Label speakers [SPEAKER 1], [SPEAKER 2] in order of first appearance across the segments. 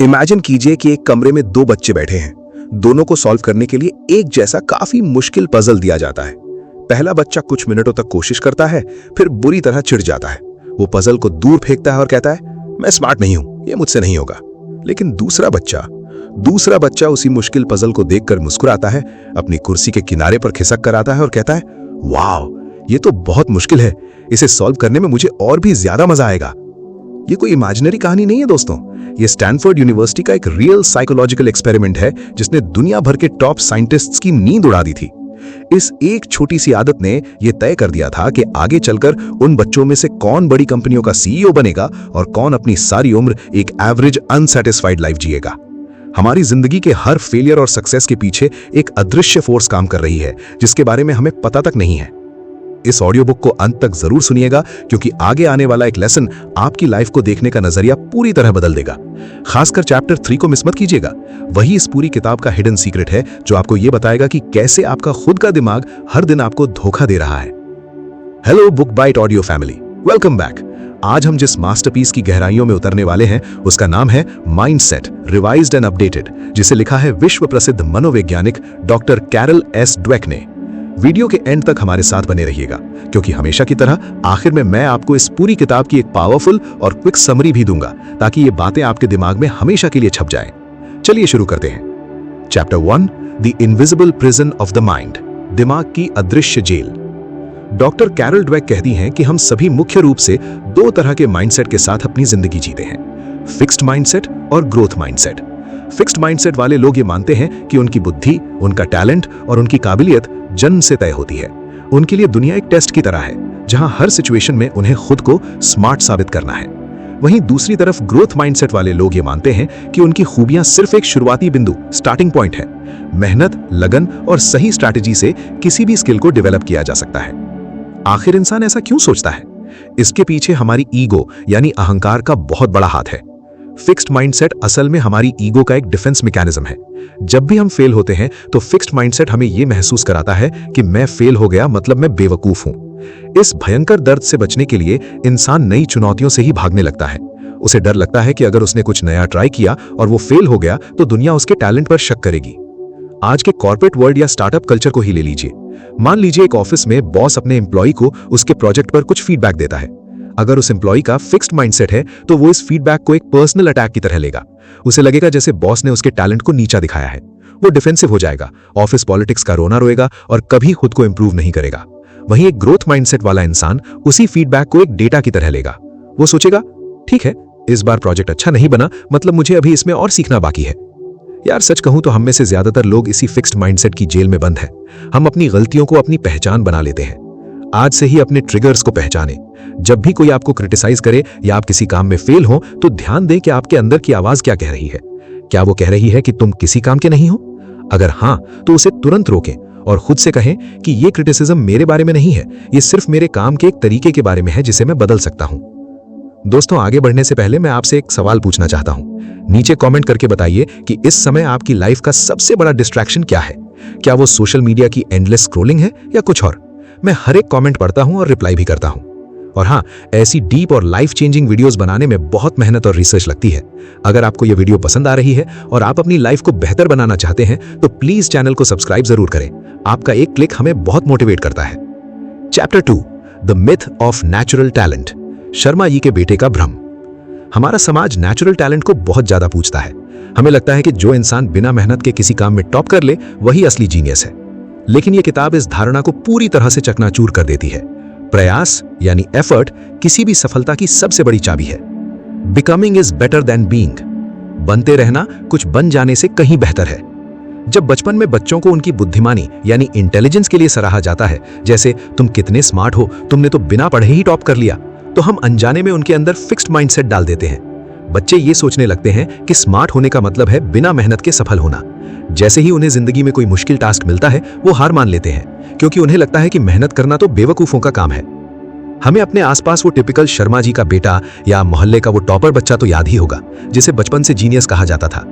[SPEAKER 1] Imagine कीजिए कि एक कमरे में दो बच्चे बैठे हैं। दोनों को सॉल्व करने के लिए एक जैसा काफी मुश्किल पजल दिया जाता है। पहला बच्चा कुछ मिनटों तक कोशिश करता है, फिर बुरी तरह चिढ़ जाता है। वो पजल को दूर फेंकता है और कहता है, मैं स्मार्ट नहीं हूं, ये मुझसे नहीं होगा। लेकिन दूसरा बच्चा उसी मुश्किल पजल को देखकर मुस्कुराता है, अपनी कुर्सी के किनारे पर खिसक कर आता है और कहता है, वाह, ये तो बहुत मुश्किल है, इसे सॉल्व करने में मुझे और भी ज्यादा मजा आएगा। ये कोई इमेजिनरी कहानी नहीं है दोस्तों, ये स्टैनफोर्ड यूनिवर्सिटी का एक रियल साइकोलॉजिकल एक्सपेरिमेंट है जिसने दुनिया भर के टॉप साइंटिस्ट्स की नींद उड़ा दी थी। इस एक छोटी सी आदत ने यह तय कर दिया था कि आगे चलकर उन बच्चों में से कौन बड़ी कंपनियों का सीईओ बनेगा और कौन अपनी सारी उम्र एक एवरेज अनसैटिस्फाइड लाइफ जिएगा। हमारी जिंदगी के हर फेलियर और सक्सेस के पीछे एक अदृश्य फोर्स काम कर रही है जिसके बारे में हमें पता तक नहीं है। इस ऑडियो बुक को अंत तक जरूर सुनिएगा क्योंकि आगे आने वाला एक लेसन आपकी लाइफ को देखने का नजरिया पूरी तरह बदल देगा। खासकर चैप्टर 3 को मिस मत कीजिएगा। वही इस पूरी किताब का हिडन सीक्रेट है जो आपको यह बताएगा कि कैसे आपका खुद का दिमाग हर दिन आपको धोखा दे रहा है। Hello book byte audio family, welcome back. आज हम जिस मास्टरपीस की गहराइयों में उतरने वाले हैं उसका नाम है माइंडसेट रिवाइज्ड एंड अपडेटेड, जिसे लिखा है विश्व प्रसिद्ध मनोवैज्ञानिक डॉक्टर कैरल एस ड्वेक ने। वीडियो के एंड तक हमारे साथ बने रहिएगा क्योंकि हमेशा की तरह आखिर में मैं आपको इस पूरी किताब की एक पावरफुल और क्विक समरी भी दूंगा ताकि ये बातें आपके दिमाग में हमेशा के लिए छप जाएं। चलिए शुरू करते हैं। Chapter 1, the invisible prison of the mind, दिमाग की अदृश्य जेल। डॉक्टर कैरल ड्वेक कहती हैं कि हम सभी मुख्य रूप से दो तरह के माइंडसेट के साथ अपनी जिंदगी जीते हैं, फिक्स्ड माइंडसेट और ग्रोथ माइंडसेट। फिक्स्ड माइंडसेट वाले लोग ये मानते हैं कि उनकी बुद्धि, उनका टैलेंट और उनकी काबिलियत जन्म से तय होती है। उनके लिए दुनिया एक टेस्ट की तरह है जहां हर सिचुएशन में उन्हें खुद को स्मार्ट साबित करना है। वहीं दूसरी तरफ ग्रोथ माइंडसेट वाले लोग ये मानते हैं कि उनकी खूबियां सिर्फ एक शुरुआती बिंदु, स्टार्टिंग पॉइंट है। मेहनत, लगन और सही स्ट्रैटेजी से किसी भी स्किल को डेवलप किया जा सकता है। आखिर इंसान ऐसा क्यों सोचता है? इसके पीछे हमारी ईगो यानी अहंकार का बहुत बड़ा हाथ है। फिक्स्ड माइंडसेट असल में हमारी ईगो का एक डिफेंस मैकेनिज्म है। जब भी हम फेल होते हैं तो फिक्स्ड माइंडसेट हमें यह महसूस कराता है कि मैं फेल हो गया मतलब मैं बेवकूफ हूं। इस भयंकर दर्द से बचने के लिए इंसान नई चुनौतियों से ही भागने लगता है। उसे डर लगता है कि अगर उसने कुछ नया ट्राई किया और वो फेल हो गया तो दुनिया उसके टैलेंट पर शक करेगी। आज के कॉर्पोरेट वर्ल्ड या स्टार्टअप कल्चर को ही ले लीजिए। मान लीजिए एक ऑफिस में बॉस अपने एम्प्लॉय को उसके प्रोजेक्ट पर कुछ फीडबैक देता है। अगर उस एम्प्लॉय का फिक्स्ड माइंडसेट है तो वो इस फीडबैक को एक पर्सनल अटैक की तरह लेगा। उसे लगेगा जैसे बॉस ने उसके टैलेंट को नीचा दिखाया है। वो डिफेंसिव हो जाएगा, ऑफिस पॉलिटिक्स का रोना रोएगा और कभी खुद को इंप्रूव नहीं करेगा। वहीं एक ग्रोथ माइंडसेट वाला इंसान उसी फीडबैक को एक डेटा की तरह लेगा। वो सोचेगा, ठीक है, इस बार प्रोजेक्ट अच्छा नहीं बना, मतलब मुझे अभी इसमें और सीखना बाकी है। यार सच कहूं तो हम में से ज्यादातर लोग इसी फिक्स्ड माइंडसेट की जेल में बंद हैं। हम अपनी गलतियों को अपनी पहचान बना लेते हैं। आज से ही अपने ट्रिगर्स को पहचानें। जब भी कोई आपको क्रिटिसाइज करे या आप किसी काम में फेल हो तो ध्यान दें कि आपके अंदर की आवाज क्या कह रही है। क्या वो कह रही है कि तुम किसी काम के नहीं हो? अगर हां, तो उसे तुरंत रोकें और खुद से कहें कि ये क्रिटिसिज्म मेरे बारे में नहीं है, ये सिर्फ मेरे काम के एक तरीके के बारे में है जिसे मैं बदल सकता हूं। दोस्तों, आगे बढ़ने से पहले मैं आपसे एक सवाल पूछना चाहता हूं। नीचे कमेंट करके बताइए कि इस समय आपकी लाइफ का सबसे बड़ा डिस्ट्रैक्शन क्या है? क्या वो सोशल मीडिया की एंडलेस स्क्रॉलिंग है या कुछ और? मैं हर एक कमेंट पढ़ता हूं और रिप्लाई भी करता हूं। और हाँ, ऐसी डीप और लाइफ चेंजिंग वीडियोस बनाने में बहुत मेहनत और रिसर्च लगती है। अगर आपको यह वीडियो पसंद आ रही है और आप अपनी लाइफ को बेहतर बनाना चाहते हैं तो प्लीज चैनल को सब्सक्राइब जरूर करें। आपका एक क्लिक हमें बहुत मोटिवेट करता है। Chapter 2, the myth of natural talent, Sharma ji के बेटे का भ्रम। हमारा समाज नेचुरल टैलेंट को बहुत ज्यादा पूछता है। हमें लगता है कि जो इंसान बिना मेहनत के किसी काम में टॉप कर ले वही असली जीनियस है। लेकिन यह किताब इस धारणा को पूरी तरह से चकनाचूर कर देती है। प्रयास यानी एफर्ट किसी भी सफलता की सबसे बड़ी चाबी है। Becoming is better than being, बनते रहना कुछ बन जाने से कहीं बेहतर है। जब बचपन में बच्चों को उनकी बुद्धिमानी यानी इंटेलिजेंस के लिए सराहा जाता है, जैसे तुम कितने स्मार्ट हो, तुमने तो बिना पढ़े ही टॉप कर लिया, तो हम अनजाने में उनके अंदर फिक्स्ड माइंडसेट डाल देते हैं। बच्चे ये सोचने लगते हैं कि स्मार्ट होने का मतलब है बिना मेहनत के सफल होना। जैसे ही उन्हें जिंदगी में कोई मुश्किल टास्क मिलता है वो हार मान लेते हैं क्योंकि उन्हें लगता है कि मेहनत करना तो बेवकूफों का काम है। हमें अपने आसपास वो टिपिकल शर्मा जी का बेटा या मोहल्ले का वो टॉपर बच्चा तो याद ही होगा जिसे बचपन से जीनियस कहा जाता था।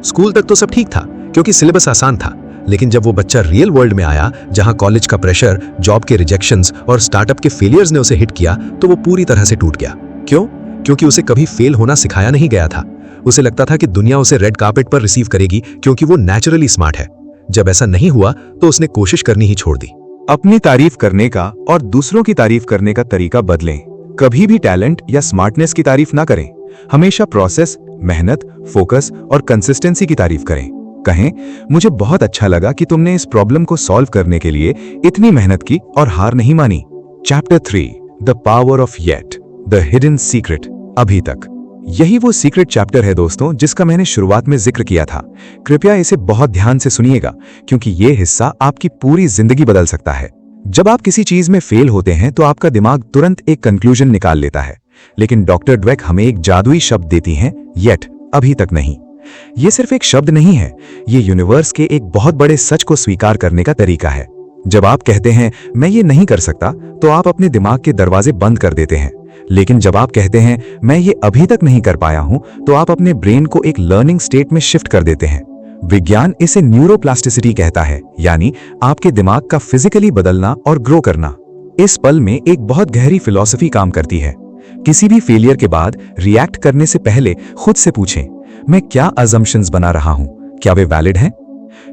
[SPEAKER 1] स्कूल तक तो सब ठीक था क्योंकि सिलेबस आसान था, लेकिन जब वो बच्चा रियल वर्ल्ड में आया जहां कॉलेज का प्रेशर, जॉब के रिजेक्शंस और स्टार्टअप के फेलियर्स ने उसे हिट किया तो वो पूरी तरह से टूट गया। क्यों? क्योंकि उसे कभी फेल होना सिखाया नहीं गया था। उसे लगता था कि दुनिया उसे रेड कार्पेट पर रिसीव करेगी क्योंकि वो नेचुरली स्मार्ट है। जब ऐसा नहीं हुआ तो उसने कोशिश करनी ही छोड़ दी।
[SPEAKER 2] अपनी तारीफ करने का और दूसरों की तारीफ करने का तरीका बदलें। कभी भी टैलेंट या स्मार्टनेस की तारीफ ना करें। हमेशा प्रोसेस, मेहनत, फोकस और कंसिस्टेंसी की तारीफ करें। कहें, मुझे बहुत अच्छा लगा कि तुमने इस प्रॉब्लम को सॉल्व करने के लिए इतनी मेहनत की और हार नहीं मानी। Chapter 3, the power of yet, the hidden secret, अभी तक। यही वो सीक्रेट चैप्टर है दोस्तों, जिसका मैंने शुरुआत में जिक्र किया था। कृपया इसे बहुत ध्यान से सुनिएगा, क्योंकि ये हिस्सा आपकी पूरी जिंदगी बदल सकता है। जब आप किसी चीज में फेल होते हैं तो आपका दिमाग तुरंत एक कंक्लूजन निकाल लेता है, लेकिन डॉक्टर ड्वेक हमें एक जादुई शब्द देती हैं, येट, अभी तक नहीं। ये सिर्फ एक शब्द नहीं है, ये यूनिवर्स के एक बहुत बड़े सच को स्वीकार करने का तरीका है। जब आप कहते हैं मैं ये नहीं कर सकता, तो आप अपने दिमाग के दरवाजे बंद कर देते हैं। लेकिन जब आप कहते हैं मैं ये अभी तक नहीं कर पाया हूं, तो आप अपने ब्रेन को एक लर्निंग स्टेट में शिफ्ट कर देते हैं। विज्ञान इसे न्यूरोप्लास्टिसिटी कहता है, यानी आपके दिमाग का फिजिकली बदलना और ग्रो करना। इस पल में एक बहुत गहरी फिलॉसफी काम करती है। किसी भी फेलियर के बाद रिएक्ट करने से पहले खुद से पूछें, मैं क्या अजम्पशंस बना रहा हूं, क्या वे वैलिड हैं?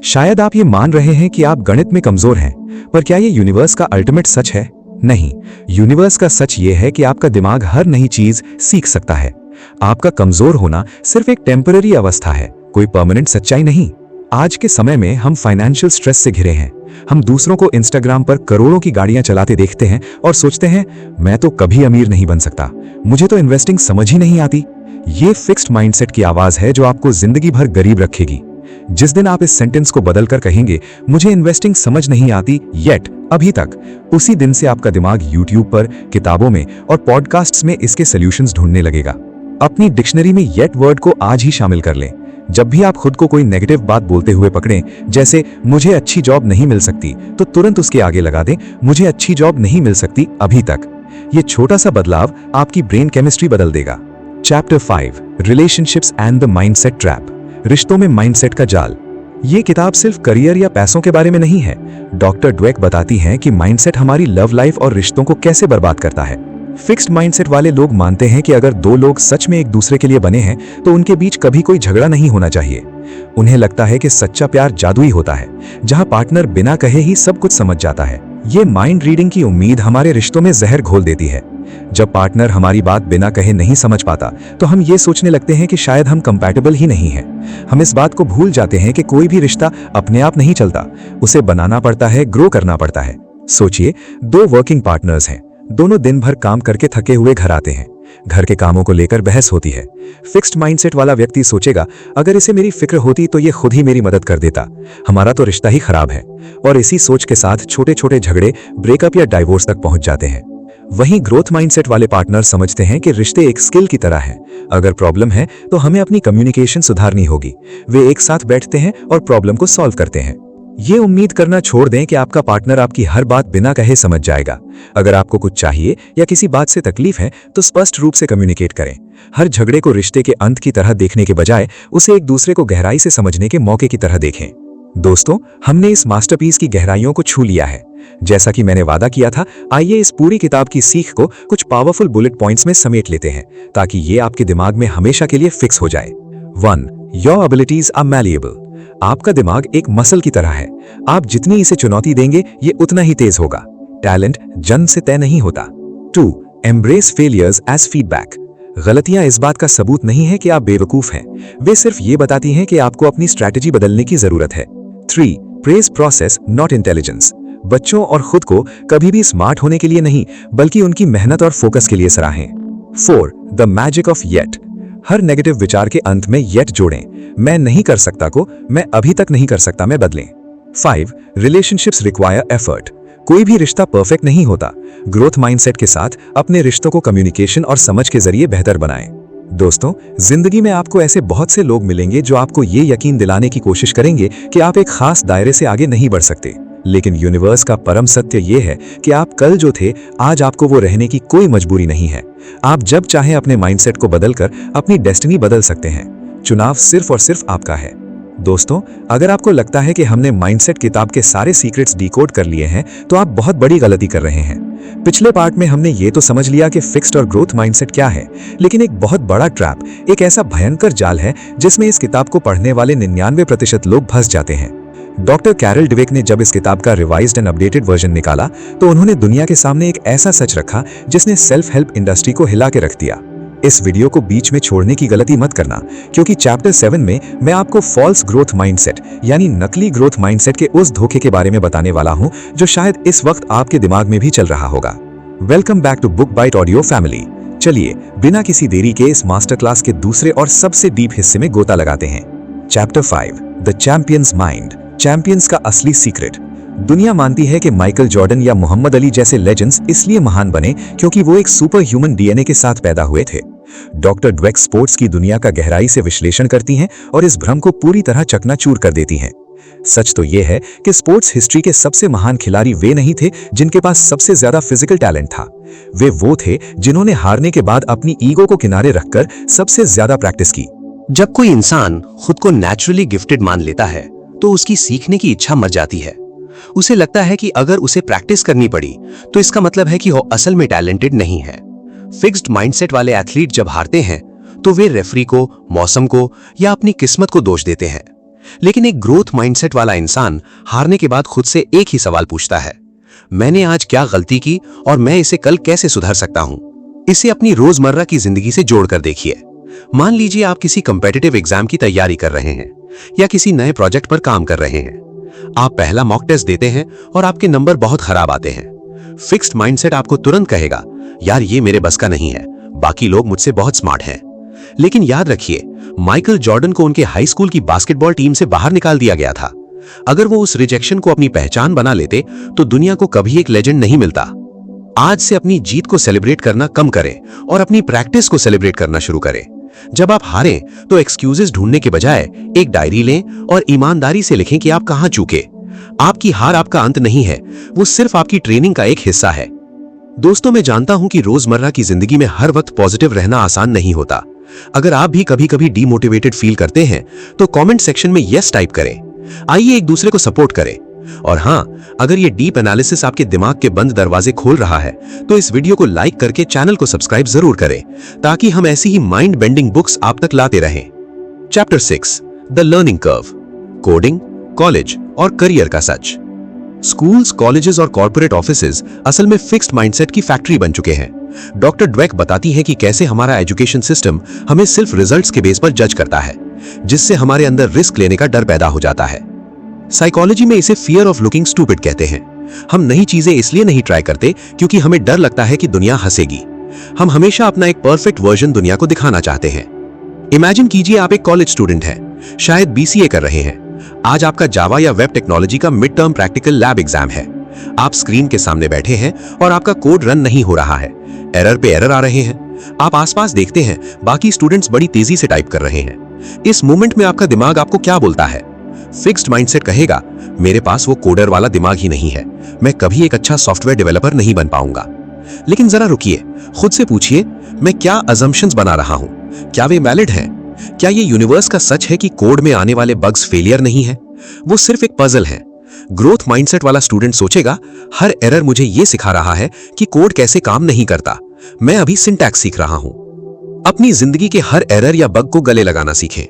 [SPEAKER 2] शायद आप ये मान रहे हैं कि आप गणित में कमजोर हैं, पर क्या ये यूनिवर्स का अल्टीमेट सच है? नहीं, यूनिवर्स का सच ये है कि आपका दिमाग हर नई चीज सीख सकता है। आपका कमजोर होना सिर्फ एक टेम्पररी अवस्था है, कोई परमानेंट सच्चाई नहीं। आज के समय में हम फाइनेंशियल स्ट्रेस से घिरे हैं। हम दूसरों को इंस्टाग्राम पर करोड़ों की गाड़ियां चलाते देखते हैं और सोचते हैं मैं तो कभी अमीर नहीं बन सकता, मुझे तो इन्वेस्टिंग समझ ही नहीं आती। ये फिक्स्ड माइंडसेट की आवाज है जो आपको जिंदगी भर गरीब रखेगी। जिस दिन आप इस सेंटेंस को बदलकर कहेंगे मुझे इन्वेस्टिंग समझ नहीं आती येट, अभी तक, उसी दिन से आपका दिमाग यूट्यूब पर, किताबों में और पॉडकास्ट्स में इसके सॉल्यूशंस ढूंढने लगेगा। अपनी डिक्शनरी में येट वर्ड को आज ही शामिल कर लें। जब भी आप खुद को कोई नेगेटिव बात बोलते हुए पकड़ें, जैसे मुझे अच्छी जॉब नहीं मिल सकती, तो तुरंत उसके आगे लगा दें मुझे अच्छी जॉब नहीं मिल सकती अभी तक। ये छोटा सा बदलाव आपकी ब्रेन केमिस्ट्री बदल देगा। Chapter 5, relationships and the mindset trap, रिश्तों में माइंडसेट का जाल। ये किताब सिर्फ करियर या पैसों के बारे में नहीं है। डॉक्टर ड्वेक बताती हैं कि माइंडसेट हमारी लव लाइफ और रिश्तों को कैसे बर्बाद करता है। फिक्स्ड माइंडसेट वाले लोग मानते हैं कि अगर दो लोग सच में एक दूसरे के लिए बने हैं तो उनके बीच कभी कोई झगड़ा नहीं होना चाहिए। उन्हें लगता है कि सच्चा प्यार जादुई होता है, जहां पार्टनर बिना कहे ही सब कुछ समझ जाता है। ये माइंड रीडिंग की उम्मीद हमारे रिश्तों में जहर घोल देती है। जब पार्टनर हमारी बात बिना कहे नहीं समझ पाता, तो हम ये सोचने लगते हैं कि शायद हम कंपैटिबल ही नहीं हैं। हम इस बात को भूल जाते हैं कि कोई भी रिश्ता अपने आप नहीं चलता, उसे बनाना पड़ता है, ग्रो करना पड़ता है। सोचिए, दो वर्किंग पार्टनर्स हैं, दोनों दिन भर काम करके थके हुए घर आते हैं। घर के कामों को लेकर बहस होती है। फिक्स्ड माइंडसेट वाला व्यक्ति सोचेगा अगर इसे मेरी फिक्र होती तो ये खुद ही मेरी मदद कर देता, हमारा तो रिश्ता ही खराब है। और इसी सोच के साथ छोटे छोटे झगड़े ब्रेकअप या डाइवोर्स तक पहुंच जाते हैं। वहीं ग्रोथ माइंडसेट वाले पार्टनर समझते हैं कि रिश्ते एक स्किल की तरह है। अगर प्रॉब्लम है तो हमें अपनी कम्युनिकेशन सुधारनी होगी। वे एक साथ बैठते हैं और प्रॉब्लम को सॉल्व करते हैं। ये उम्मीद करना छोड़ दें कि आपका पार्टनर आपकी हर बात बिना कहे समझ जाएगा। अगर आपको कुछ चाहिए या किसी बात से तकलीफ है तो स्पष्ट रूप से कम्युनिकेट करें। हर झगड़े को रिश्ते के अंत की तरह देखने के बजाय उसे एक दूसरे को गहराई से समझने के मौके की तरह देखें। दोस्तों, हमने इस मास्टरपीस की गहराइयों को छू लिया है। जैसा कि मैंने वादा किया था, आइए इस पूरी किताब की सीख को कुछ पावरफुल बुलेट पॉइंट्स में समेट लेते हैं, ताकि ये आपके दिमाग में हमेशा के लिए फिक्स हो जाए। 1. Your abilities are malleable. आपका दिमाग एक मसल की तरह है। आप जितनी इसे चुनौती देंगे, ये उतना ही तेज होगा। टैलेंट जन्म से तय नहीं होता। 2. Embrace failures as feedback. गलतियां इस बात का सबूत नहीं है कि आप बेवकूफ हैं, वे सिर्फ ये बताती हैं कि आपको अपनी स्ट्रैटेजी बदलने की जरूरत है। 3. Praise process, not intelligence. बच्चों और खुद को कभी भी स्मार्ट होने के लिए नहीं, बल्कि उनकी मेहनत और फोकस के लिए सराहें। 4. The magic of yet. Her negative विचार के अंत में येट जोड़ें। मैं नहीं कर सकता को मैं अभी तक नहीं कर सकता में बदलें। 5. Relationships require effort. कोई भी रिश्ता परफेक्ट नहीं होता। ग्रोथ माइंडसेट के साथ अपने रिश्तों को कम्युनिकेशन और समझ के जरिए बेहतर बनाएं। दोस्तों, जिंदगी में आपको ऐसे बहुत से लोग मिलेंगे जो आपको ये यकीन दिलाने की कोशिश करेंगे कि आप एक खास दायरे से आगे नहीं बढ़ सकते। लेकिन यूनिवर्स का परम सत्य ये है कि आप कल जो थे, आज आपको वो रहने की कोई मजबूरी नहीं है। आप जब चाहें अपने माइंडसेट को बदलकर अपनी डेस्टिनी बदल सकते हैं। चुनाव सिर्फ और सिर्फ आपका है। दोस्तों, अगर आपको लगता है कि हमने माइंडसेट किताब के सारे सीक्रेट्स डिकोड कर लिए हैं, तो आप बहुत बड़ी गलती कर रहे हैं। पिछले पार्ट में हमने ये तो समझ लिया कि फिक्स्ड और ग्रोथ माइंडसेट क्या है, लेकिन एक बहुत बड़ा ट्रैप, एक ऐसा भयंकर जाल है जिसमें इस किताब को पढ़ने वाले 99% लोग फंस जाते हैं। डॉक्टर कैरल ड्वेक ने जब इस किताब का रिवाइज्ड एंड अपडेटेड वर्जन निकाला तो उन्होंने दुनिया के सामने एक ऐसा सच रखा जिसने सेल्फ हेल्प इंडस्ट्री को हिला के रख दिया। इस वीडियो को बीच में छोड़ने की गलती मत करना, क्योंकि चैप्टर 7 में मैं आपको फॉल्स ग्रोथ माइंडसेट यानी नकली ग्रोथ माइंडसेट के उस धोखे के बारे में बताने वाला हूं जो शायद इस वक्त आपके दिमाग में भी चल रहा होगा। Welcome back to book byte audio family. चलिए बिना किसी देरी के इस मास्टर क्लास के दूसरे और सबसे डीप हिस्से में गोता लगाते हैं। Chapter 5, the champions mind, champions का असली सीक्रेट। दुनिया मानती है कि माइकल जॉर्डन या मोहम्मद अली जैसे लेजेंड्स इसलिए महान बने क्योंकि वो एक सुपर ह्यूमन डीएनए के साथ पैदा हुए थे। डॉक्टर ड्वेक स्पोर्ट्स की दुनिया का गहराई से विश्लेषण करती हैं और इस भ्रम को पूरी तरह चकनाचूर कर देती हैं। सच तो यह है कि स्पोर्ट्स हिस्ट्री के सबसे महान खिलाड़ी वे नहीं थे जिनके पास सबसे ज्यादा फिजिकल टैलेंट था। वे वो थे जिन्होंने हारने के बाद अपनी ईगो को किनारे रखकर सबसे ज्यादा प्रैक्टिस की।
[SPEAKER 3] जब कोई इंसान खुद को नेचुरली गिफ्टेड मान लेता है तो उसकी सीखने की इच्छा मर जाती है। उसे लगता है कि अगर उसे प्रैक्टिस करनी पड़ी तो इसका मतलब है कि वो असल में टैलेंटेड नहीं है। फिक्स्ड माइंडसेट वाले एथलीट जब हारते हैं तो वे रेफरी को, मौसम को या अपनी किस्मत को दोष देते हैं। लेकिन एक ग्रोथ माइंडसेट वाला इंसान हारने के बाद खुद से एक ही सवाल पूछता है, मैंने आज क्या गलती की और मैं इसे कल कैसे सुधार सकता हूं। इसे अपनी रोजमर्रा की जिंदगी से जोड़कर देखिए। मान लीजिए आप किसी कॉम्पिटिटिव एग्जाम की तैयारी कर रहे हैं या किसी नए प्रोजेक्ट पर काम कर रहे हैं। आप पहला मॉक टेस्ट देते हैं और आपके नंबर बहुत खराब आते हैं। फिक्स्ड माइंडसेट आपको तुरंत कहेगा, यार ये मेरे बस का नहीं है, बाकी लोग मुझसे बहुत स्मार्ट हैं। लेकिन याद रखिए, माइकल जॉर्डन को उनके हाई स्कूल की बास्केटबॉल टीम से बाहर निकाल दिया गया था। अगर वो उस रिजेक्शन को अपनी पहचान बना लेते तो दुनिया को कभी एक लेजेंड नहीं मिलता। आज से अपनी जीत को सेलिब्रेट करना कम करें और अपनी प्रैक्टिस को सेलिब्रेट करना शुरू करें। जब आप हारें तो एक्सक्यूजेस ढूंढने के बजाय एक डायरी लें और ईमानदारी से लिखें कि आप कहां चूके। आपकी हार आपका अंत नहीं है, वो सिर्फ आपकी ट्रेनिंग का एक हिस्सा है। दोस्तों, मैं जानता हूं कि रोजमर्रा की जिंदगी में हर वक्त पॉजिटिव रहना आसान नहीं होता। अगर आप भी कभी कभी डीमोटिवेटेड फील करते हैं तो कमेंट सेक्शन में यस टाइप करें। आइए एक दूसरे को सपोर्ट करें। और हां, अगर ये डीप एनालिसिस आपके दिमाग के बंद दरवाजे खोल रहा है तो इस वीडियो को लाइक करके चैनल को सब्सक्राइब जरूर करें ताकि हम ऐसी ही माइंड बेंडिंग बुक्स आप तक लाते रहें। Chapter 6, the learning curve, coding, college और करियर का सच। स्कूल्स, कॉलेजेस और कॉर्पोरेट ऑफिसेज असल में फिक्स्ड माइंडसेट की फैक्ट्री बन चुके हैं। डॉक्टर ड्वेक बताती है कि कैसे हमारा एजुकेशन सिस्टम हमें सिर्फ रिजल्ट्स के बेस पर जज करता है, जिससे हमारे अंदर रिस्क लेने का डर पैदा हो जाता है। साइकोलॉजी में इसे फियर ऑफ लुकिंग स्टूपिड कहते हैं। हम नई चीजें इसलिए नहीं ट्राई करते क्योंकि हमें डर लगता है कि दुनिया हंसेगी। हम हमेशा अपना एक परफेक्ट वर्जन दुनिया को दिखाना चाहते हैं। इमेजिन कीजिए आप एक कॉलेज स्टूडेंट हैं, शायद बीसीए कर रहे हैं। आज आपका जावा या वेब टेक्नोलॉजी का mid term practical lab exam है। आप स्क्रीन के सामने बैठे हैं और आपका कोड रन नहीं हो रहा है, एरर पे एरर आ रहे हैं। आप आसपास देखते हैं, बाकी स्टूडेंट्स बड़ी तेजी से टाइप कर रहे हैं। इस मोमेंट में आपका दिमाग आपको क्या बोलता है? फिक्स्ड माइंडसेट कहेगा, मेरे पास वो कोडर वाला दिमाग ही नहीं है, मैं कभी एक अच्छा सॉफ्टवेयर डेवलपर नहीं बन पाऊंगा। लेकिन जरा रुकिए, खुद से पूछिए, मैं क्या अजम्पशंस बना रहा हूं? क्या वे वैलिड हैं? क्या ये यूनिवर्स का सच है कि कोड में आने वाले बग्स फेलियर नहीं है, वो सिर्फ एक पजल है? ग्रोथ माइंडसेट वाला स्टूडेंट सोचेगा, हर एरर मुझे ये सिखा रहा है कि कोड कैसे काम नहीं करता, मैं अभी सिंटैक्स सीख रहा हूं। अपनी जिंदगी के हर एरर या बग को गले लगाना सीखें।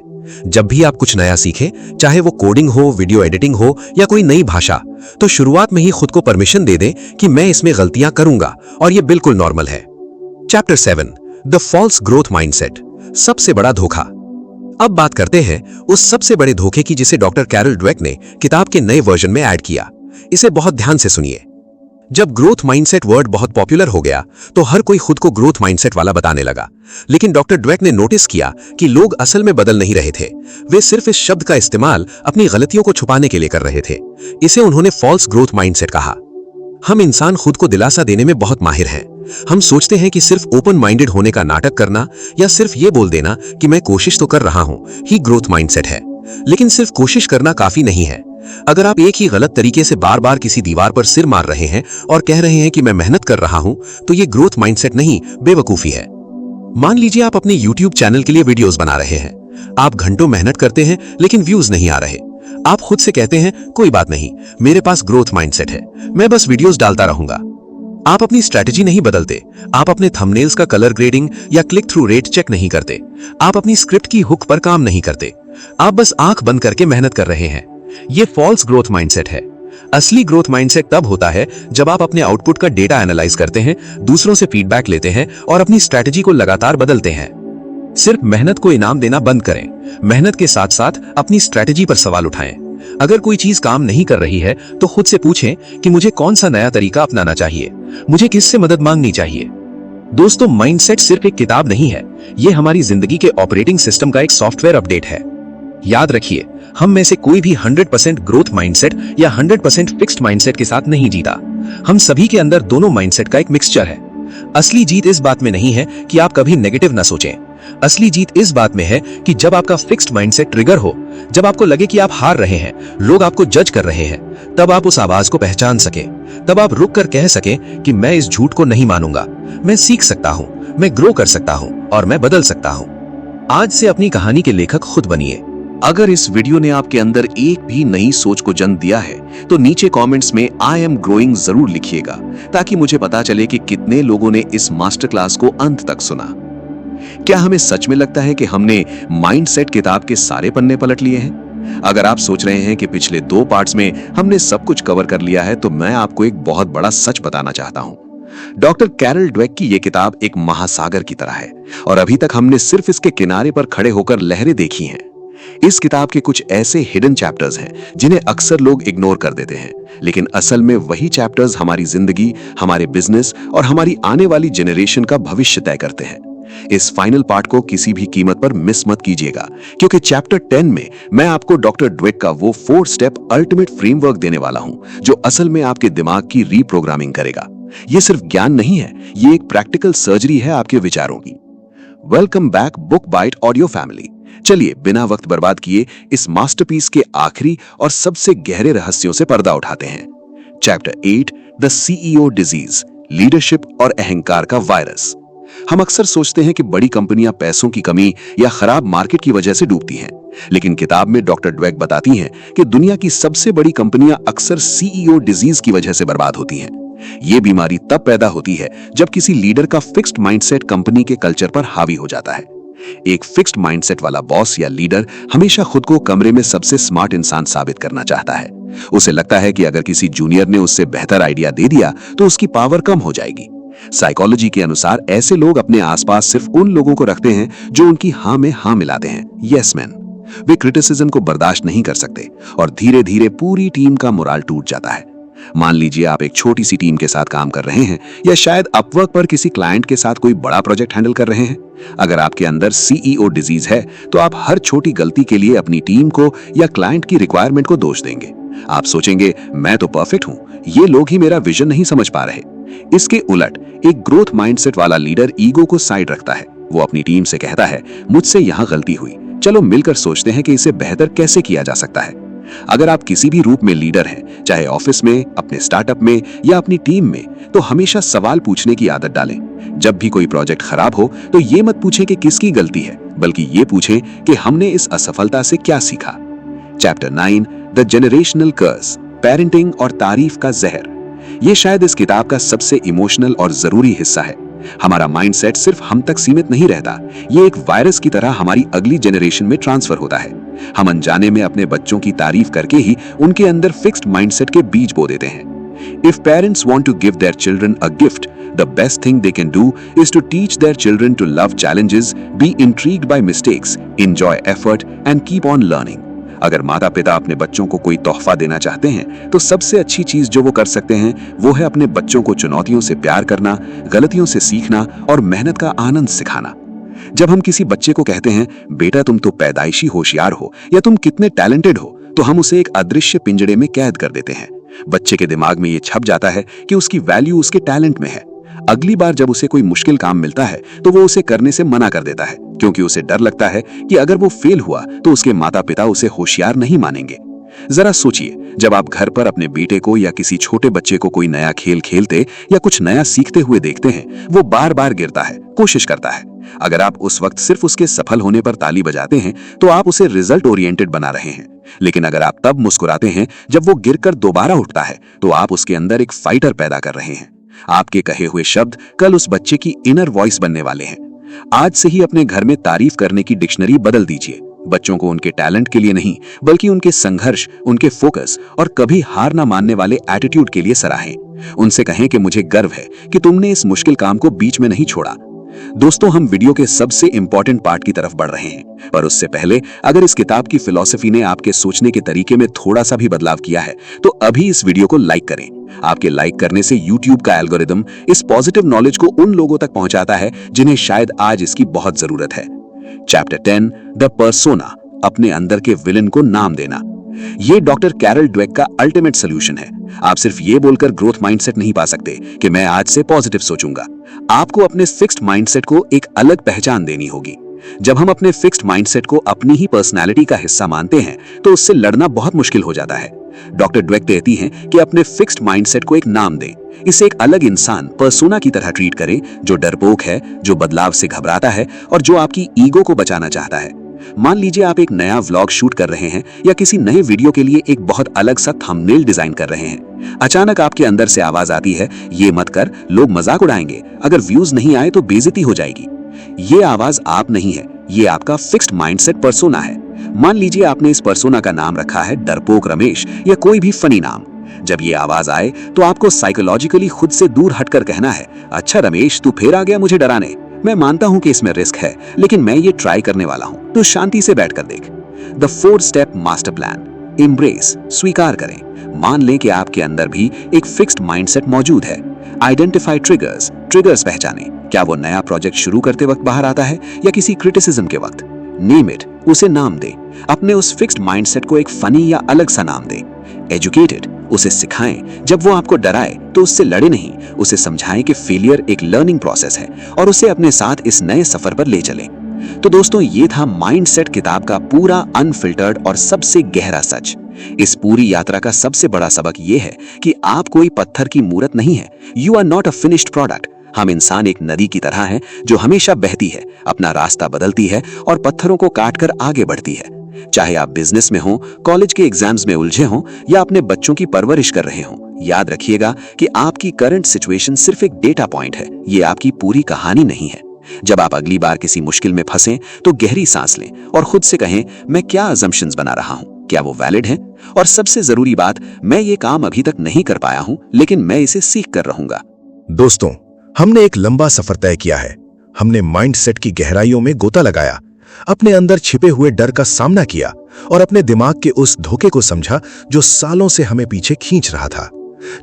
[SPEAKER 3] जब भी आप कुछ नया सीखें, चाहे वो कोडिंग हो, वीडियो एडिटिंग हो या कोई नई भाषा, तो शुरुआत में ही खुद को परमिशन दे दें कि मैं इसमें गलतियां करूंगा और ये बिल्कुल नॉर्मल है। Chapter 7, the false growth mindset, सबसे बड़ा धोखा। अब बात करते हैं उस सबसे बड़े धोखे की जिसे डॉक्टर कैरल ड्वेक ने किताब के नए वर्जन में ऐड किया। इसे बहुत ध्यान से सुनिए। जब ग्रोथ माइंडसेट वर्ड बहुत पॉपुलर हो गया तो हर कोई खुद को ग्रोथ माइंडसेट वाला बताने लगा। लेकिन डॉक्टर ड्वेक ने नोटिस किया कि लोग असल में बदल नहीं रहे थे, वे सिर्फ इस शब्द का इस्तेमाल अपनी गलतियों को छुपाने के लिए कर रहे थे। इसे उन्होंने फॉल्स ग्रोथ माइंडसेट कहा। हम इंसान खुद को दिलासा देने में बहुत माहिर हैं। हम सोचते हैं कि सिर्फ ओपन माइंडेड होने का नाटक करना या सिर्फ ये बोल देना कि मैं कोशिश तो कर रहा हूं ही ग्रोथ माइंडसेट है। लेकिन सिर्फ कोशिश करना काफी नहीं है। अगर आप एक ही गलत तरीके से बार बार किसी दीवार पर सिर मार रहे हैं और कह रहे हैं कि मैं मेहनत कर रहा हूं, तो ये ग्रोथ माइंडसेट नहीं, बेवकूफी है। मान लीजिए आप अपने YouTube चैनल के लिए वीडियोस बना रहे हैं। आप घंटों मेहनत करते हैं लेकिन व्यूज नहीं आ रहे। आप खुद से कहते हैं, कोई बात नहीं, मेरे पास ग्रोथ माइंडसेट है, मैं बस वीडियोस डालता रहूंगा। आप अपनी स्ट्रैटेजी नहीं बदलते, आप अपने थंबनेल्स का कलर ग्रेडिंग या क्लिक थ्रू रेट चेक नहीं करते, आप अपनी स्क्रिप्ट की हुक पर काम नहीं करते, आप बस आंख बंद करके मेहनत कर रहे हैं। ये फॉल्स ग्रोथ माइंडसेट है। असली ग्रोथ माइंडसेट तब होता है जब आप अपने आउटपुट का डेटा एनालाइज करते हैं, दूसरों से फीडबैक लेते हैं और अपनी स्ट्रैटेजी को लगातार बदलते हैं। सिर्फ मेहनत को इनाम देना बंद करें, मेहनत के साथ साथ अपनी स्ट्रैटेजी पर सवाल उठाएं। अगर कोई चीज काम नहीं कर रही है तो खुद से पूछें कि मुझे कौन सा नया तरीका अपनाना चाहिए, मुझे किससे मदद मांगनी चाहिए। दोस्तों, माइंडसेट सिर्फ एक किताब नहीं है, यह हमारी जिंदगी के ऑपरेटिंग सिस्टम का एक सॉफ्टवेयर अपडेट है। याद रखिए, हम में से कोई भी 100% ग्रोथ माइंडसेट या 100% फिक्स्ड माइंडसेट के साथ नहीं जीता। हम सभी के अंदर दोनों माइंडसेट का एक मिक्सचर है। असली जीत इस बात में नहीं है कि आप कभी नेगेटिव ना सोचें। असली जीत इस बात में है कि जब आपका फिक्स्ड माइंडसेट ट्रिगर हो, जब आपको लगे कि आप हार रहे हैं, लोग आपको जज कर रहे हैं, तब आप उस आवाज को पहचान सके, तब आप रुक कर कह सके कि मैं इस झूठ को नहीं मानूंगा, मैं सीख सकता हूं, मैं ग्रो कर सकता हूं और मैं बदल सकता हूं। आज से अपनी कहानी के लेखक खुद बनिए।
[SPEAKER 4] अगर इस वीडियो ने आपके अंदर एक भी नई सोच को जन्म दिया है तो नीचे कमेंट्स में आई एम ग्रोइंग जरूर लिखिएगा, ताकि मुझे पता चले कि कितने लोगों ने इस मास्टर क्लास को अंत तक सुना। क्या हमें सच में लगता है कि हमने माइंडसेट किताब के सारे पन्ने पलट लिए हैं? अगर आप सोच रहे हैं कि पिछले 2 पार्ट्स में हमने सब कुछ कवर कर लिया है, तो मैं आपको एक बहुत बड़ा सच बताना चाहता हूं। डॉक्टर कैरल ड्वेक की यह किताब एक महासागर की तरह है और अभी तक हमने सिर्फ इसके किनारे पर खड़े होकर लहरें देखी हैं। इस किताब के कुछ ऐसे हिडन चैप्टर्स हैं जिन्हें अक्सर लोग इग्नोर कर देते हैं, लेकिन असल में वही चैप्टर्स हमारी जिंदगी, हमारे बिजनेस और हमारी आने वाली जनरेशन का भविष्य तय करते हैं। इस फाइनल पार्ट को किसी भी कीमत पर मिस मत कीजिएगा, क्योंकि चैप्टर 10 में मैं आपको डॉक्टर ड्वेक का वो 4 स्टेप अल्टीमेट फ्रेमवर्क देने वाला हूं जो असल में आपके दिमाग की रीप्रोग्रामिंग करेगा। ये सिर्फ ज्ञान नहीं है, ये एक प्रैक्टिकल सर्जरी है आपके विचारों की। Welcome back book byte audio family. चलिए बिना वक्त बर्बाद किए इस मास्टरपीस के आखिरी और सबसे गहरे रहस्यों से पर्दा उठाते हैं। Chapter 8, the CEO disease, leadership और अहंकार का वायरस। हम अक्सर सोचते हैं कि बड़ी कंपनियां पैसों की कमी या खराब मार्केट की वजह से डूबती हैं, लेकिन किताब में डॉक्टर ड्वेक बताती हैं कि दुनिया की सबसे बड़ी कंपनियां अक्सर सीईओ डिजीज की वजह से बर्बाद होती हैं। ये बीमारी तब पैदा होती है जब किसी लीडर का फिक्स्ड माइंडसेट कंपनी के कल्चर पर हावी हो जाता है। एक फिक्स्ड माइंडसेट वाला बॉस या लीडर हमेशा खुद को कमरे में सबसे स्मार्ट इंसान साबित करना चाहता है। उसे लगता है कि अगर किसी जूनियर ने उससे बेहतर आइडिया दे दिया तो उसकी पावर कम हो जाएगी। साइकोलॉजी के अनुसार ऐसे लोग अपने आसपास सिर्फ उन लोगों को रखते हैं जो उनकी हां में हां मिलाते हैं, यस मैन। वे क्रिटिसिज्म को बर्दाश्त नहीं कर सकते और धीरे धीरे पूरी टीम का मोराल टूट जाता है। मान लीजिए आप एक छोटी सी टीम के साथ काम कर रहे हैं या शायद अपवर्क पर किसी क्लाइंट के साथ कोई बड़ा प्रोजेक्ट हैंडल कर रहे हैं। अगर आपके अंदर सीईओ डिजीज है तो आप हर छोटी गलती के लिए अपनी टीम को या क्लाइंट की रिक्वायरमेंट को दोष देंगे। आप सोचेंगे मैं तो परफेक्ट हूं, ये लोग ही मेरा विजन नहीं समझ पा रहे। इसके उलट एक ग्रोथ माइंडसेट वाला लीडर ईगो को साइड रखता है। वो अपनी टीम से कहता है मुझसे यहां गलती हुई, चलो मिलकर सोचते हैं कि इसे बेहतर कैसे किया जा सकता है। अगर आप किसी भी रूप में लीडर हैं, चाहे ऑफिस में, अपने स्टार्टअप में या अपनी टीम में, तो हमेशा सवाल पूछने की आदत डालें। जब भी कोई प्रोजेक्ट खराब हो तो ये मत पूछें कि किसकी गलती है, बल्कि ये पूछें कि हमने इस असफलता से क्या सीखा। Chapter 9, the generational curse, parenting और तारीफ का जहर। ये शायद इस किताब का सबसे इमोशनल और जरूरी हिस्सा है। हमारा माइंडसेट सिर्फ हम तक सीमित नहीं रहता, ये एक वायरस की तरह हमारी अगली जनरेशन में ट्रांसफर होता है। हम अनजाने में अपने बच्चों की तारीफ करके ही उनके अंदर फिक्स्ड माइंडसेट के बीज बो देते हैं। If parents want to give their children a gift, the best thing they can do is to teach their children to love challenges, be intrigued by mistakes, enjoy effort and keep on learning. अगर माता पिता अपने बच्चों को कोई तोहफा देना चाहते हैं तो सबसे अच्छी चीज जो वो कर सकते हैं वो है अपने बच्चों को चुनौतियों से प्यार करना, गलतियों से सीखना और मेहनत का आनंद सिखाना। जब हम किसी बच्चे को कहते हैं बेटा तुम तो पैदाइशी होशियार हो या तुम कितने टैलेंटेड हो, तो हम उसे एक अदृश्य पिंजड़े में कैद कर देते हैं। बच्चे के दिमाग में ये छप जाता है कि उसकी वैल्यू उसके टैलेंट में है। अगली बार जब उसे कोई मुश्किल काम मिलता है तो वो उसे करने से मना कर देता है, क्योंकि उसे डर लगता है कि अगर वो फेल हुआ तो उसके माता पिता उसे होशियार नहीं मानेंगे। जरा सोचिए, जब आप घर पर अपने बेटे को या किसी छोटे बच्चे को कोई नया खेल खेलते या कुछ नया सीखते हुए देखते हैं, वो बार बार गिरता है, कोशिश करता है। अगर आप उस वक्त सिर्फ उसके सफल होने पर ताली बजाते हैं तो आप उसे रिजल्ट ओरिएंटेड बना रहे हैं, लेकिन अगर आप तब मुस्कुराते हैं जब वो गिरकर दोबारा उठता है तो आप उसके अंदर एक फाइटर पैदा कर रहे हैं। आपके कहे हुए शब्द कल उस बच्चे की इनर वॉइस बनने वाले हैं। आज से ही अपने घर में तारीफ करने की डिक्शनरी बदल दीजिए। बच्चों को उनके टैलेंट के लिए नहीं, बल्कि उनके संघर्ष, उनके फोकस और कभी हार ना मानने वाले एटीट्यूड के लिए सराहें। उनसे कहें कि मुझे गर्व है कि तुमने इस मुश्किल काम को बीच में नहीं छोड़ा। दोस्तों, हम वीडियो के सबसे इंपॉर्टेंट पार्ट की तरफ बढ़ रहे हैं, पर उससे पहले अगर इस किताब की फिलॉसफी ने आपके सोचने के तरीके में थोड़ा सा भी बदलाव किया है तो अभी इस वीडियो को लाइक करें। आपके लाइक करने से YouTube का एल्गोरिदम इस पॉजिटिव नॉलेज को उन लोगों तक पहुंचाता है जिन्हें शायद आज इसकी बहुत जरूरत है। चैप्टर 10, द पर्सोना, अपने अंदर के विलन को नाम देना। ये डॉक्टर कैरल ड्वेक का अल्टीमेट सॉल्यूशन है। आप सिर्फ ये बोलकर ग्रोथ माइंडसेट नहीं पा सकते कि मैं आज से पॉजिटिव सोचूंगा। आपको अपने फिक्स्ड माइंडसेट को एक अलग पहचान देनी होगी। जब हम अपने फिक्स्ड माइंडसेट को अपनी ही पर्सनालिटी का हिस्सा मानते हैं तो उससे लड़ना बहुत मुश्किल हो जाता है। डॉक्टर ड्वेक कहती हैं कि अपने फिक्स्ड माइंडसेट को एक नाम दें। इसे एक अलग इंसान, पर्सोना की तरह ट्रीट करें, जो डरपोक है, जो बदलाव से घबराता है और जो आपकी ईगो को बचाना चाहता है। मान लीजिए आप एक नया व्लॉग शूट कर रहे हैं या किसी नए वीडियो के लिए एक बहुत अलग सा थंबनेल डिजाइन कर रहे हैं। अचानक आपके अंदर से आवाज आती है, ये मत कर, लोग मजाक उड़ाएंगे, अगर व्यूज नहीं आए तो बेइज्जती हो जाएगी। ये आवाज आप नहीं है, ये आपका फिक्स्ड माइंडसेट पर्सोना है। मान लीजिए आपने इस पर्सोना का नाम रखा है डरपोक रमेश या कोई भी फनी नाम। जब ये आवाज आए तो आपको साइकोलॉजिकली खुद से दूर हटकर कहना है, अच्छा रमेश, तू फिर आ गया मुझे डराने। मैं मानता हूं कि इसमें रिस्क है, लेकिन मैं ये ट्राई करने वाला हूं, तो शांति से बैठकर देख। The 4 step master plan. Embrace, स्वीकार करें। मान लें कि आपके अंदर भी एक फिक्स्ड माइंडसेट मौजूद है। आइडेंटिफाई ट्रिगर्स, ट्रिगर्स पहचानें। क्या वो नया प्रोजेक्ट शुरू करते वक्त बाहर आता है या किसी क्रिटिसिज्म के वक्त? नेम इट, उसे नाम दे। अपने उस फिक्स्ड माइंडसेट को एक फनी या अलग सा नाम दे। एजुकेटेड, उसे सिखाएं। जब वो आपको डराए तो उससे लड़े नहीं, उसे समझाएं कि फेलियर एक लर्निंग प्रोसेस है और उसे अपने साथ इस नए सफर पर ले चलें। तो दोस्तों, ये था माइंडसेट किताब का पूरा अनफिल्टर्ड और सबसे गहरा सच। इस पूरी यात्रा का सबसे बड़ा सबक ये है कि आप कोई पत्थर की मूर्त नहीं है। You are not a finished product. हम इंसान एक नदी की तरह हैं जो हमेशा बहती है, अपना रास्ता बदलती है और पत्थरों को काटकर आगे बढ़ती है। चाहे आप बिजनेस में हो, कॉलेज के एग्जाम्स में उलझे हों या अपने बच्चों की परवरिश कर रहे हों, याद रखिएगा कि आपकी करंट सिचुएशन सिर्फ एक डेटा पॉइंट है, ये आपकी पूरी कहानी नहीं है। जब आप अगली बार किसी मुश्किल में फंसें तो गहरी सांस लें और खुद से कहें, मैं क्या अजम्पशंस बना रहा हूं, क्या वो वैलिड हैं? और सबसे जरूरी बात, मैं ये काम अभी तक नहीं कर पाया हूं, लेकिन मैं इसे सीख कर रहूंगा।
[SPEAKER 1] दोस्तों, हमने एक लंबा सफर तय किया है। हमने माइंडसेट की गहराइयों में गोता लगाया, अपने अंदर छिपे हुए डर का सामना किया और अपने दिमाग के उस धोखे को समझा जो सालों से हमें पीछे खींच रहा था।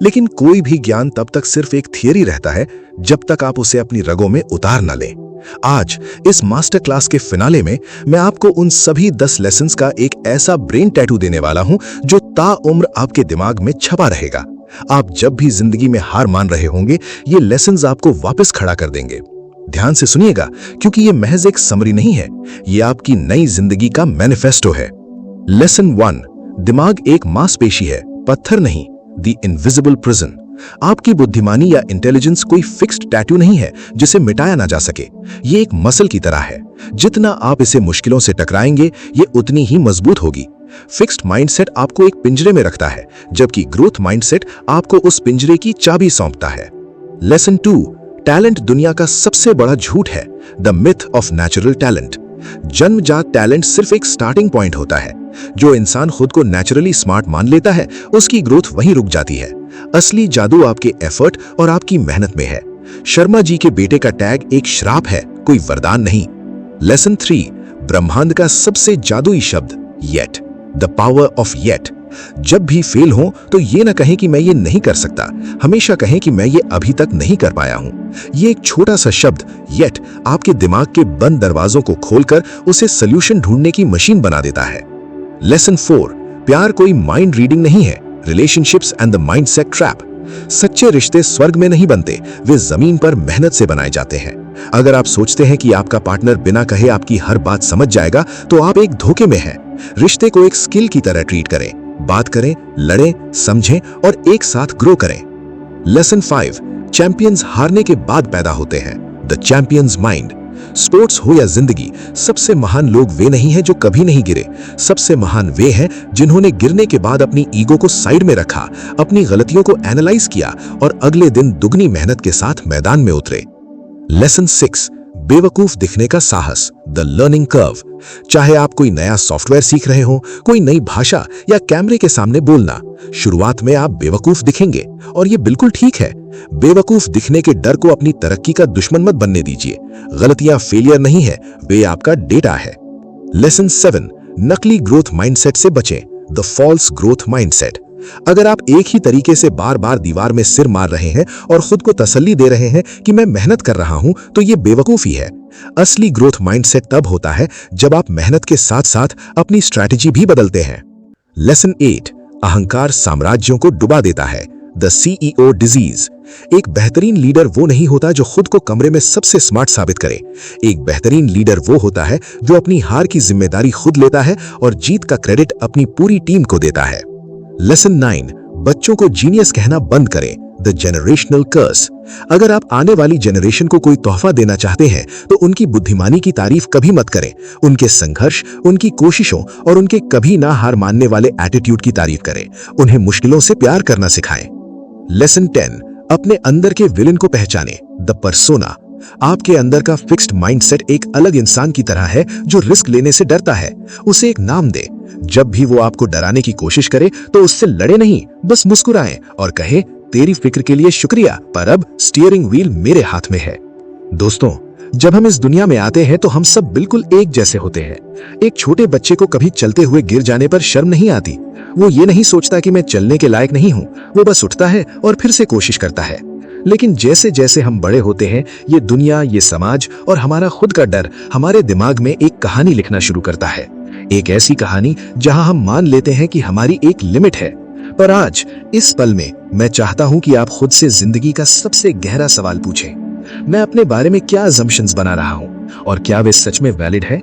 [SPEAKER 1] लेकिन कोई भी ज्ञान तब तक सिर्फ एक थियरी रहता है जब तक आप उसे अपनी रगों में उतार न लें। आज इस मास्टर क्लास के फिनाले में मैं आपको उन सभी 10 लेसन्स का एक ऐसा ब्रेन टैटू देने वाला हूं जो ताउम्र आपके दिमाग में छपा रहेगा। आप जब भी जिंदगी में हार मान रहे होंगे, ये लेसन्स आपको वापस खड़ा कर देंगे। ध्यान से सुनिएगा, क्योंकि ये महज एक समरी नहीं है, ये आपकी नई जिंदगी का मैनिफेस्टो है। लेसन 1, दिमाग एक मांसपेशी है, पत्थर नहीं। The invisible prison. आपकी बुद्धिमानी या इंटेलिजेंस कोई फिक्स्ड टैटू नहीं है जिसे मिटाया ना जा सके। ये एक मसल की तरह है, जितना आप इसे मुश्किलों से टकराएंगे, ये उतनी ही मजबूत होगी। फिक्स्ड माइंडसेट आपको एक पिंजरे में रखता है, जबकि ग्रोथ माइंडसेट आपको उस पिंजरे की चाबी सौंपता है। लेसन 2, टैलेंट दुनिया का सबसे बड़ा झूठ है। The myth of natural talent. जन्मजात टैलेंट सिर्फ एक स्टार्टिंग पॉइंट होता है। जो इंसान खुद को नेचुरली स्मार्ट मान लेता है, उसकी ग्रोथ वहीं रुक जाती है। असली जादू आपके एफर्ट और आपकी मेहनत में है। शर्मा जी के बेटे का टैग एक श्राप है, कोई वरदान नहीं। लेसन 3, ब्रह्मांड का सबसे जादुई शब्द, yet. The power of yet. जब भी फेल हो तो ये ना कहें कि मैं ये नहीं कर सकता, हमेशा कहें कि मैं ये अभी तक नहीं कर पाया हूं। ये एक छोटा सा शब्द येट आपके दिमाग के बंद दरवाजों को खोलकर उसे सॉल्यूशन ढूंढने की मशीन बना देता है। लेसन 4, प्यार कोई माइंड रीडिंग नहीं है। Relationships and the mindset trap. सच्चे रिश्ते स्वर्ग में नहीं बनते, वे जमीन पर मेहनत से बनाए जाते हैं। अगर आप सोचते हैं कि आपका पार्टनर बिना कहे आपकी हर बात समझ जाएगा, तो आप एक धोखे में हैं। रिश्ते को एक स्किल की तरह ट्रीट करें, बात करें, लड़ें, समझें और एक साथ ग्रो करें। लेसन 5, चैंपियंस हारने के बाद पैदा होते हैं। The champions mind. स्पोर्ट्स हो या जिंदगी, सबसे महान लोग वे नहीं हैं जो कभी नहीं गिरे। सबसे महान वे हैं जिन्होंने गिरने के बाद अपनी ईगो को साइड में रखा, अपनी गलतियों को एनालाइज किया और अगले दिन दुगनी मेहनत के साथ मैदान में उतरे। लेसन 6, बेवकूफ दिखने का साहस, द लर्निंग कर्व। चाहे आप कोई नया सॉफ्टवेयर सीख रहे हो, कोई नई भाषा या कैमरे के सामने बोलना, शुरुआत में आप बेवकूफ दिखेंगे और ये बिल्कुल ठीक है। बेवकूफ दिखने के डर को अपनी तरक्की का दुश्मन मत बनने दीजिए। गलतियां फेलियर नहीं है, वे आपका डेटा है। लेसन 7, नकली ग्रोथ माइंडसेट से बचें, द फॉल्स ग्रोथ माइंडसेट। अगर आप एक ही तरीके से बार बार दीवार में सिर मार रहे हैं और खुद को तसल्ली दे रहे हैं कि मैं मेहनत कर रहा हूं, तो ये बेवकूफी है। असली ग्रोथ माइंडसेट तब होता है जब आप मेहनत के साथ साथ अपनी स्ट्रैटेजी भी बदलते हैं। लेसन 8, अहंकार साम्राज्यों को डुबा देता है, द CEO डिजीज। एक बेहतरीन लीडर वो नहीं होता जो खुद को कमरे में सबसे स्मार्ट साबित करे। एक बेहतरीन लीडर वो होता है जो अपनी हार की जिम्मेदारी खुद लेता है और जीत का क्रेडिट अपनी पूरी टीम को देता है। लेसन 9, बच्चों को जीनियस कहना बंद करें, द जेनरेशनल कर्स। अगर आप आने वाली जनरेशन को कोई तोहफा देना चाहते हैं तो उनकी बुद्धिमानी की तारीफ कभी मत करें। उनके संघर्ष, उनकी कोशिशों और उनके कभी ना हार मानने वाले एटीट्यूड की तारीफ करें। उन्हें मुश्किलों से प्यार करना सिखाएं। लेसन 10, अपने अंदर के विलेन को पहचानें, द पर्सोना। आपके अंदर का फिक्स्ड माइंडसेट एक अलग इंसान की तरह है जो रिस्क लेने से डरता है। उसे एक नाम दे। जब भी वो आपको डराने की कोशिश करे तो उससे लड़े नहीं, बस मुस्कुराएं और कहें, तेरी फिक्र के लिए शुक्रिया, पर अब स्टीयरिंग व्हील मेरे हाथ में है। दोस्तों, जब हम इस दुनिया में आते हैं तो हम सब बिल्कुल एक जैसे होते हैं। एक छोटे बच्चे को कभी चलते हुए गिर जाने पर शर्म नहीं आती। वो ये नहीं सोचता कि मैं चलने के लायक नहीं हूं, वो बस उठता है और फिर से कोशिश करता है। लेकिन जैसे जैसे हम बड़े होते हैं, ये दुनिया, ये समाज और हमारा खुद का डर हमारे दिमाग में एक कहानी लिखना शुरू करता है। एक ऐसी कहानी जहां हम मान लेते हैं कि हमारी एक लिमिट है। पर आज इस पल में मैं चाहता हूं कि आप खुद से जिंदगी का सबसे गहरा सवाल पूछें। मैं अपने बारे में क्या अजम्पशंस बना रहा हूं और क्या वे सच में वैलिड है?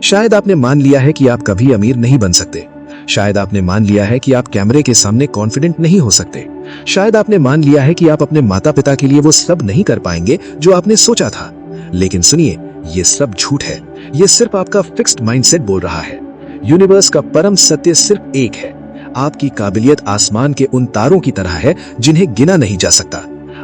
[SPEAKER 1] शायद आपने मान लिया है कि आप कभी अमीर नहीं बन सकते। शायद आपने मान लिया है कि आप कैमरे के सामने कॉन्फिडेंट नहीं हो सकते। शायद आपने मान लिया है कि आप अपने माता पिता के लिए वो सब नहीं कर पाएंगे जो आपने सोचा था। लेकिन सुनिए, ये सब झूठ है। ये सिर्फ आपका फिक्स्ड माइंडसेट बोल रहा है। यूनिवर्स का परम सत्य सिर्फ एक है। आपकी काबिलियत आसमान के उन तारों की तरह है जिन्हें गिना नहीं जा सकता।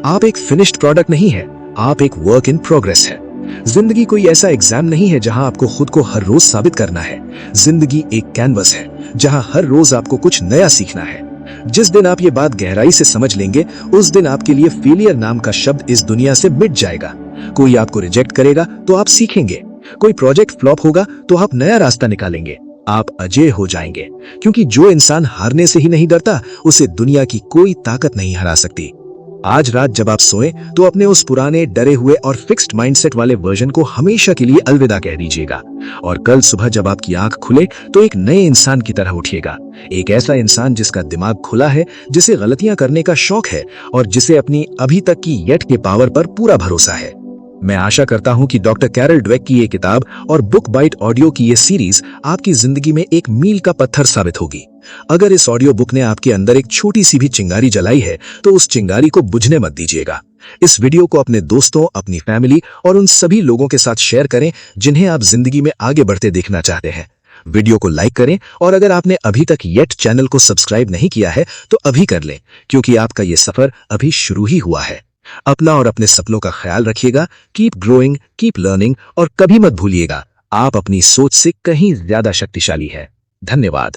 [SPEAKER 1] आप एक फिनिश्ड प्रोडक्ट नहीं है, आप एक वर्क इन प्रोग्रेस है। जिंदगी कोई ऐसा एग्जाम नहीं है जहां आपको खुद को हर रोज साबित करना है। जिंदगी एक कैनवस है जहां हर रोज आपको कुछ नया सीखना है। जिस दिन आप ये बात गहराई से समझ लेंगे, उस दिन आपके लिए फेलियर नाम का शब्द इस दुनिया से मिट जाएगा। कोई आपको रिजेक्ट करेगा तो आप सीखेंगे, कोई प्रोजेक्ट फ्लॉप होगा तो आप नया रास्ता निकालेंगे। आप अजय हो जाएंगे, क्योंकि जो इंसान हारने से ही नहीं डरता, उसे दुनिया की कोई ताकत नहीं हरा सकती। आज रात जब आप सोएं तो अपने उस पुराने, डरे हुए और फिक्स्ड माइंडसेट वाले वर्जन को हमेशा के लिए अलविदा कह दीजिएगा। और कल सुबह जब आपकी आंख खुले तो एक नए इंसान की तरह उठिएगा। एक ऐसा इंसान जिसका दिमाग खुला है, जिसे गलतियां करने का शौक है और जिसे अपनी अभी तक की येट के पावर पर पूरा भरोसा है। मैं आशा करता हूं कि डॉक्टर कैरल ड्वेक की ये किताब और बुक बाइट ऑडियो की ये सीरीज आपकी जिंदगी में एक मील का पत्थर साबित होगी। अगर इस ऑडियो बुक ने आपके अंदर एक छोटी सी भी चिंगारी जलाई है तो उस चिंगारी को बुझने मत दीजिएगा। इस वीडियो को अपने दोस्तों, अपनी फैमिली और उन सभी लोगों के साथ शेयर करें जिन्हें आप जिंदगी में आगे बढ़ते देखना चाहते हैं। वीडियो को लाइक करें और अगर आपने अभी तक येट चैनल को सब्सक्राइब नहीं किया है तो अभी कर लें, क्योंकि आपका ये सफर अभी शुरू ही हुआ है। अपना और अपने सपनों का ख्याल रखिएगा। कीप ग्रोइंग, कीप लर्निंग और कभी मत भूलिएगा, आप अपनी सोच से कहीं ज्यादा शक्तिशाली है। धन्यवाद।